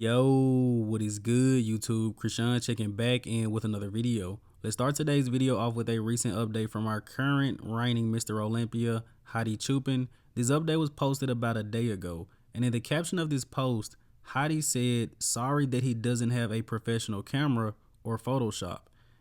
Yo, what is good, YouTube? Krishan checking back in with another video. Let's start today's video off with a recent update from our current reigning Mr. Olympia, Hadi Choopan. This update was posted about a day ago, and in the caption of this post, Hadi said, sorry that he doesn't have a professional camera or Photoshop.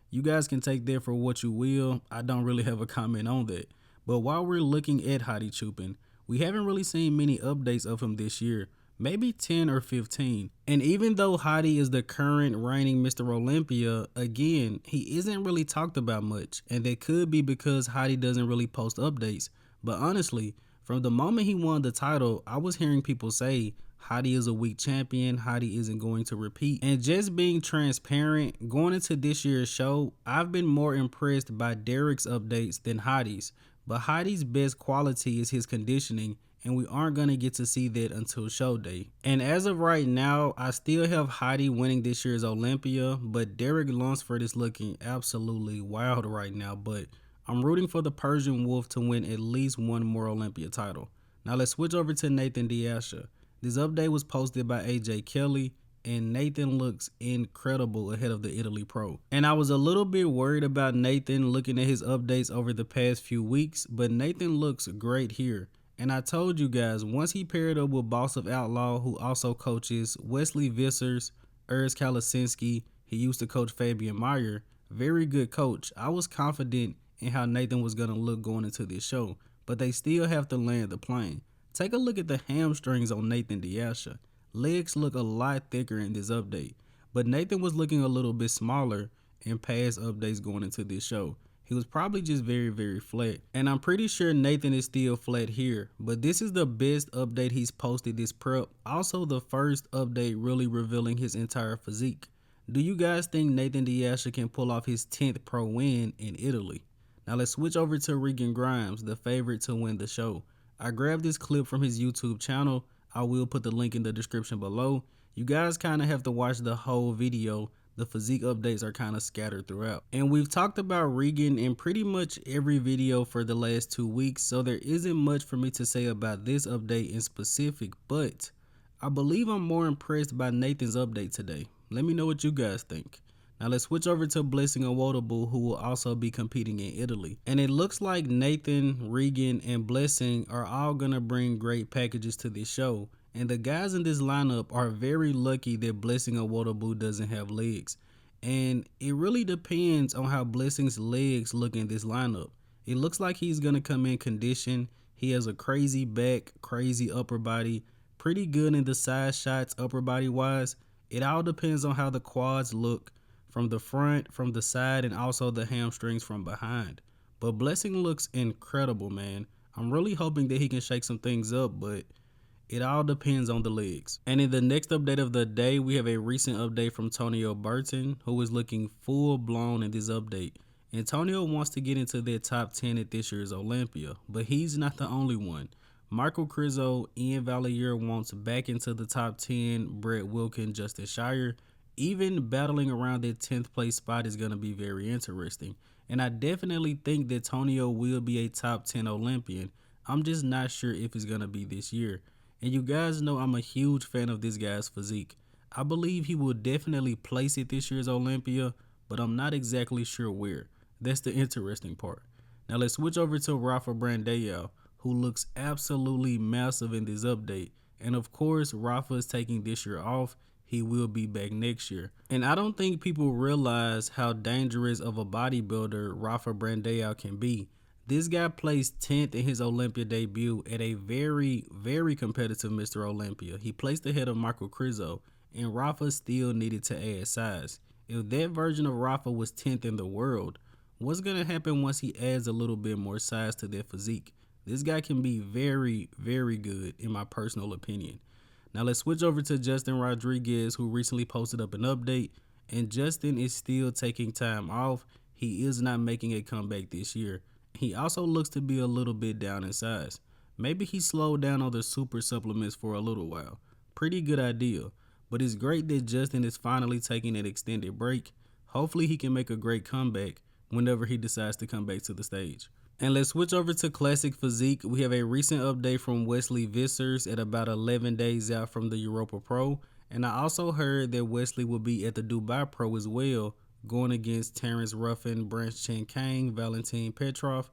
You guys can take that for what you will. I don't really have a comment on that. But while we're looking at Hadi Choopan, we haven't really seen many updates of him this year. Maybe 10 or 15. And even though Hadi is the current reigning Mr. Olympia, again, he isn't really talked about much. And that could be because Hadi doesn't really post updates. But honestly, from the moment he won the title, I was hearing people say, Hadi is a weak champion, Hadi isn't going to repeat. And just being transparent, going into this year's show, I've been more impressed by Derek's updates than Hadi's. But Hadi's best quality is his conditioning, and we aren't going to get to see that until show day. And as of right now, I still have Hadi winning this year's Olympia, but Derek Lunsford is looking absolutely wild right now. But I'm rooting for the Persian Wolf to win at least one more Olympia title. Now let's switch over to Nathan DeAsha. This update was posted by AJ Kelly, and Nathan looks incredible ahead of the Italy Pro. And I was a little bit worried about Nathan looking at his updates over the past few weeks, but Nathan looks great here. And I told you guys, once he paired up with Boss of Outlaw, who also coaches Wesley Vissers, Urs Kalasinski, he used to coach Fabian Meyer, very good coach. I was confident in how Nathan was going to look going into this show, but they still have to land the plane. Take a look at the hamstrings on Nathan DeAsha. Legs look a lot thicker in this update, but Nathan was looking a little bit smaller in past updates going into this show. He was probably just very flat, and I'm pretty sure Nathan is still flat here, but this is the best update he's posted this prep. Also the first update really revealing his entire physique. Do you guys think Nathan DeAsha can pull off his 10th pro win in Italy? Now let's switch over to Regan Grimes, the favorite to win the show. I grabbed this clip from his YouTube channel. I will put the link in the description below. You guys kind of have to watch the whole video. The physique updates are kind of scattered throughout. And we've talked about Regan in pretty much every video for the last 2 weeks, so there isn't much for me to say about this update in specific, but I believe I'm more impressed by Nathan's update today. Let me know what you guys think. Now let's switch over to Blessing Awodibu, who will also be competing in Italy. And it looks like Nathan, Regan, and Blessing are all gonna bring great packages to this show. And the guys in this lineup are very lucky that Blessing Awodibu doesn't have legs. And it really depends on how Blessing's legs look in this lineup. It looks like he's gonna come in condition. He has a crazy back, crazy upper body, pretty good in the side shots upper body wise. It all depends on how the quads look from the front, from the side, and also the hamstrings from behind. But Blessing looks incredible, man. I'm really hoping that he can shake some things up, but it all depends on the legs. And in the next update of the day, we have a recent update from Tonio Burton, who is looking full blown in this update. And Tonio wants to get into their top 10 at this year's Olympia, but he's not the only one. Michael Krizo, Ian Valliere wants back into the top 10, Brett Wilkin, Justin Shire. Even battling around that 10th place spot is going to be very interesting. And I definitely think that Tonio will be a top 10 Olympian. I'm just not sure if it's going to be this year. And you guys know I'm a huge fan of this guy's physique. I believe he will definitely place it this year's Olympia, but I'm not exactly sure where. That's the interesting part. Now let's switch over to Rafael Brandao, who looks absolutely massive in this update. And of course, Rafa is taking this year off. He will be back next year. And I don't think people realize how dangerous of a bodybuilder Rafael Brandao can be. This guy placed 10th in his Olympia debut at a very competitive Mr. Olympia. He placed ahead of Michael Krizo, and Rafa still needed to add size. If that version of Rafa was 10th in the world, what's going to happen once he adds a little bit more size to their physique? This guy can be very good in my personal opinion. Now let's switch over to Justin Rodriguez, who recently posted up an update, and Justin is still taking time off. He is not making a comeback this year. He also looks to be a little bit down in size. Maybe he slowed down on the super supplements for a little while. Pretty good idea, but it's great that Justin is finally taking an extended break. Hopefully he can make a great comeback whenever he decides to come back to the stage. And let's switch over to Classic Physique. We have a recent update from Wesley Vissers at about 11 days out from the Europa Pro. And I also heard that Wesley will be at the Dubai Pro as well, going against Terrence Ruffin, Branch Chen Kang, Valentin Petrov.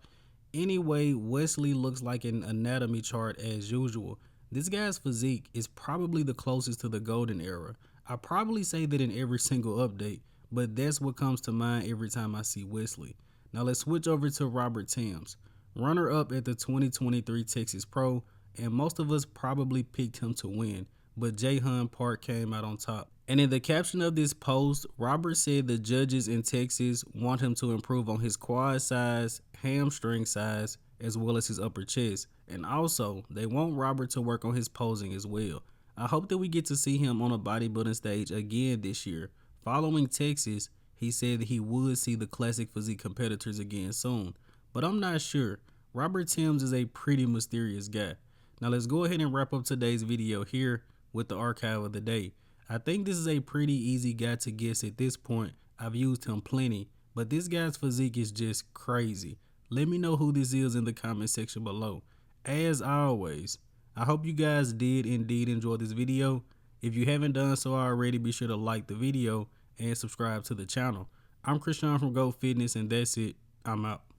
Anyway, Wesley looks like an anatomy chart as usual. This guy's physique is probably the closest to the golden era. I probably say that in every single update, but that's what comes to mind every time I see Wesley. Now let's switch over to Robert Timms, runner up at the 2023 Texas Pro, and most of us probably picked him to win, but Jahan Park came out on top. And in the caption of this post, Robert said the judges in Texas want him to improve on his quad size, hamstring size, as well as his upper chest. And also, they want Robert to work on his posing as well. I hope that we get to see him on a bodybuilding stage again this year. Following Texas, he said that he would see the classic physique competitors again soon. But I'm not sure. Robert Timms is a pretty mysterious guy. Now let's go ahead and wrap up today's video here with the archive of the day. I think this is a pretty easy guy to guess at this point. I've used him plenty, but this guy's physique is just crazy. Let me know who this is in the comment section below. As always, I hope you guys did indeed enjoy this video. If you haven't done so already, be sure to like the video and subscribe to the channel. I'm Krishan from Go Fitness, and that's it. I'm out.